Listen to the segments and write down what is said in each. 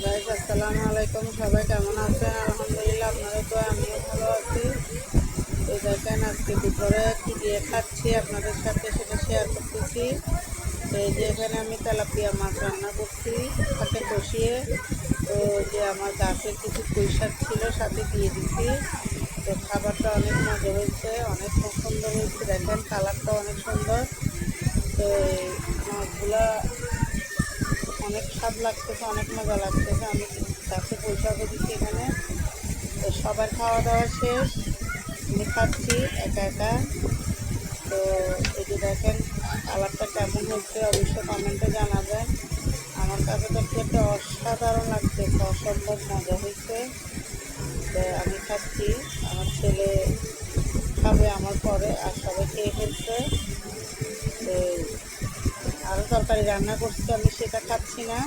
Guys আসসালামু আলাইকুম, সবাই কেমন আছেন? আলহামদুলিল্লাহ, আপনাদের তো আমিও ভালো আছি। তো দেখেন আজকে দুপুরে কি দিয়ে খাচ্ছি আপনাদের সাথে সেটা শেয়ার করতেছি। তো এই যে এখানে আমি তেলাপিয়া মাছ রান্না করছি সাথে কষিয়ে। তো যে আমার গাছের কিছু পুঁই শাক ছিল সাথে দিয়ে দিচ্ছি। তো খাবারটা অনেক মজা হয়েছে, অনেক সুন্দর হয়েছে, দেখেন কালারটা অনেক সুন্দর। তো এই মাছগুলা অনেক স্বাদ লাগতেছে, অনেক মজা লাগতেছে। আমি গাছে পয়সাও দিচ্ছি এখানে। তো সবার খাওয়া দাওয়া শেষ, আমি খাচ্ছি একা একা। তো এই যে দেখেন কালারটা কেমন হচ্ছে অবশ্যই কমেন্টে জানাবেন। আমার কাছে তো খেতে অসাধারণ লাগতেছে, অসম্ভব মজা হয়েছে। তো আমি খাচ্ছি, আমার ছেলে খাবে আমার পরে, আর সবাই খেয়ে ফেলছে। তো আরও তরকারি রান্না করছি, আমি সেটা খাচ্ছি না।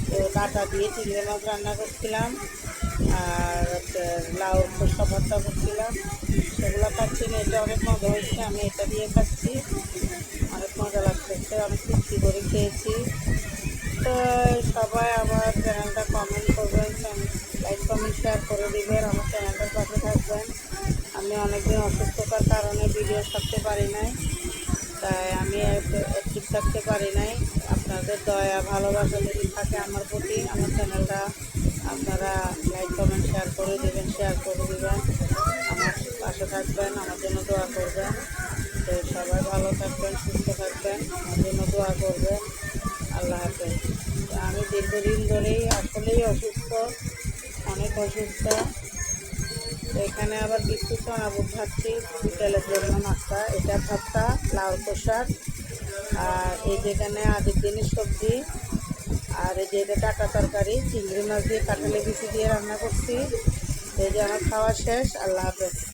তো ডাটা দিয়ে চিংড়ি মাছ রান্না করছিলাম, আর লাউ খোসা ভর্তা করছিলাম, সেগুলো খাচ্ছি না। এটা অনেক মজা হচ্ছে, আমি এটা দিয়ে খাচ্ছি, অনেক মজা লাগতেছে, অনেক তৃপ্তি করে খেয়েছি। তো সবাই আমার চ্যানেলটা কমেন্ট করবেন, লাইক কমেন্ট শেয়ার করে দিবেন, আমার চ্যানেলটার পাশে থাকবেন। আমি অনেকদিন অসুস্থতার কারণে ভিডিও ছাড়তে পারি নাই, তাই আমি অ্যাক্টিভ থাকতে পারি নাই। আপনাদের দয়া ভালোবাসা যদি থাকে আমার প্রতি, আমার চ্যানেলটা আপনারা লাইক কমেন্ট শেয়ার করে দেবেন, আমার পাশে থাকবেন, আমার জন্য দোয়া করবেন। তো সবাই ভালো থাকবেন, সুস্থ থাকবেন, আমার জন্য দোয়া করবেন। আল্লাহ হাফেজ। আমি দীর্ঘদিন ধরেই আসলেই অসুস্থ, অনেক অসুস্থ। তো এখানে আবার বিস্কুট আবুর খাচ্ছি বিকেলের জন্য নাস্তা। এটা ভর্তা লাউ খোসার, আর এই যেখানে আগের দিনের সবজি, আর এই যে এটা ডাটা তরকারি চিংড়ি মাছ দিয়ে কাঁঠালি বিচি দিয়ে রান্না করছি। এই যে আমার খাওয়া শেষ। আল্লাহ হাফেজ।